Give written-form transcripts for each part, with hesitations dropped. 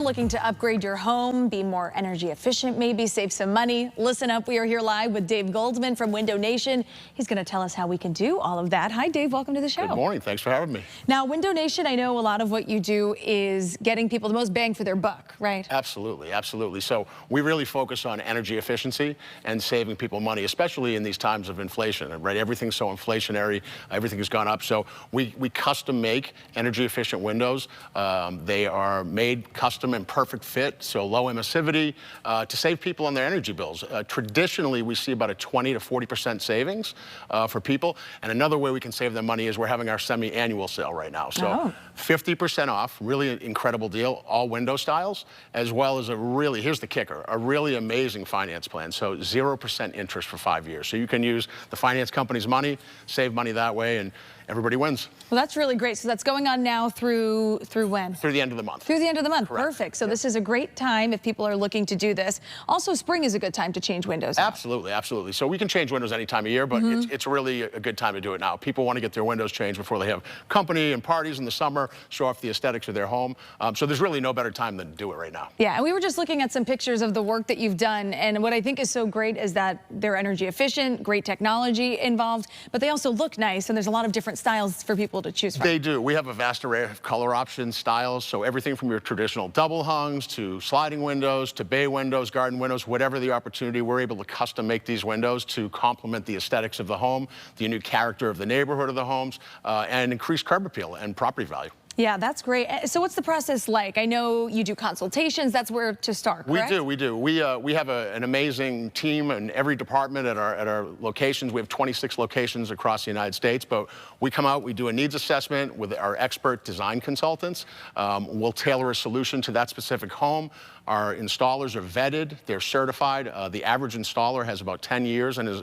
Looking to upgrade your home, be more energy efficient, maybe save some money? Listen up. We are here live with Dave Goldman from Window Nation. He's going to tell us how we can do all of that. Hi, Dave. Welcome to the show. Good morning. Thanks for having me. Now, Window Nation, I know a lot of what you do is getting people the most bang for their buck, right? Absolutely. Absolutely. So we really focus on energy efficiency and saving people money, especially in these times of inflation, right? Everything's so inflationary. Everything has gone up. So we custom make energy efficient windows. They are made custom and perfect fit, so low emissivity, to save people on their energy bills. Traditionally, we see about a 20 to 40% savings for people. And another way we can save them money is we're having our semi-annual sale right now. So 50% off, really an incredible deal, all window styles, as well as here's the kicker, a really amazing finance plan. So 0% interest for 5 years. So you can use the finance company's money, save money that way, and everybody wins. Well, that's really great. So that's going on now through when? Through the end of the month. Through the end of the month. Correct. Perfect. So this is a great time if people are looking to do this. Also, spring is a good time to change windows. Absolutely, absolutely. So we can change windows any time of year, but it's really a good time to do it now. People want to get their windows changed before they have company and parties in the summer, show off the aesthetics of their home. So there's really no better time than to do it right now. Yeah, and we were just looking at some pictures of the work that you've done, and what I think is so great is that they're energy efficient, great technology involved, but they also look nice, and there's a lot of different styles for people to choose from. They do. We have a vast array of color options, styles, so everything from your traditional double hungs to sliding windows to bay windows, garden windows, whatever the opportunity, we're able to custom make these windows to complement the aesthetics of the home, the unique character of the neighborhood of the homes, and increase curb appeal and property value. Yeah, that's great. So what's the process like? I know you do consultations. That's where to start, correct? We do. We have an amazing team in every department at our locations. We have 26 locations across the United States, but we come out, we do a needs assessment with our expert design consultants. We'll tailor a solution to that specific home. Our installers are vetted, they're certified. The average installer has about 10 years and is,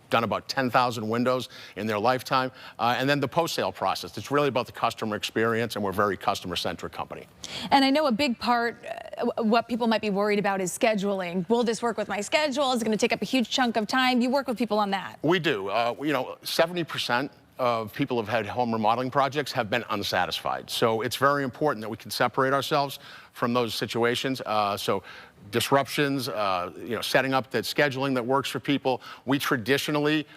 done about 10,000 windows in their lifetime. And then the post-sale process. It's really about the customer experience, and we're a very customer-centric company. And I know a big part, what people might be worried about is scheduling. Will this work with my schedule? Is it going to take up a huge chunk of time? You work with people on that. We do. 70% of people who've had home remodeling projects have been unsatisfied. So it's very important that we can separate ourselves from those situations. So disruptions, setting up that scheduling that works for people. We traditionally,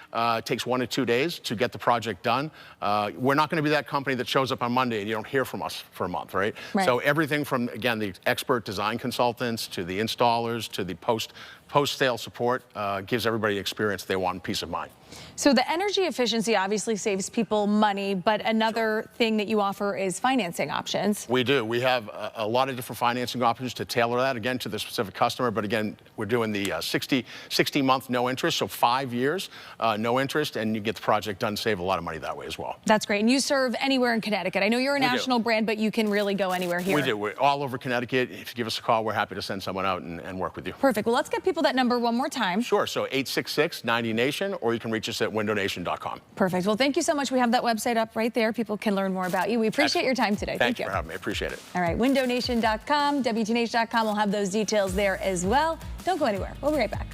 takes 1 to 2 days to get the project done. We're not going to be that company that shows up on Monday and you don't hear from us for a month, right? So everything from, again, the expert design consultants to the installers to the post-sale support gives everybody the experience they want, peace of mind. So the energy efficiency obviously saves people money, but another thing that you offer is financing options. We do. We have a lot of different financing options to tailor that, again, to the specific customer. But again, we're doing the 60-month no interest, so 5 years, no interest, and you get the project done, save a lot of money that way as well. That's great. And you serve anywhere in Connecticut. I know you're a national brand, but you can really go anywhere here. We do. We're all over Connecticut. If you give us a call, we're happy to send someone out and work with you. Perfect. Well, let's get people that number one more time. Sure. So 866-90-NATION, or you can reach us at windownation.com. Perfect. Well, thank you so much. We have that website up right there. People can learn more about you. We appreciate your time today. Thank you for having me. I appreciate it. All right. Windownation.com, WTNH.com. We'll have those details there as well. Don't go anywhere. We'll be right back.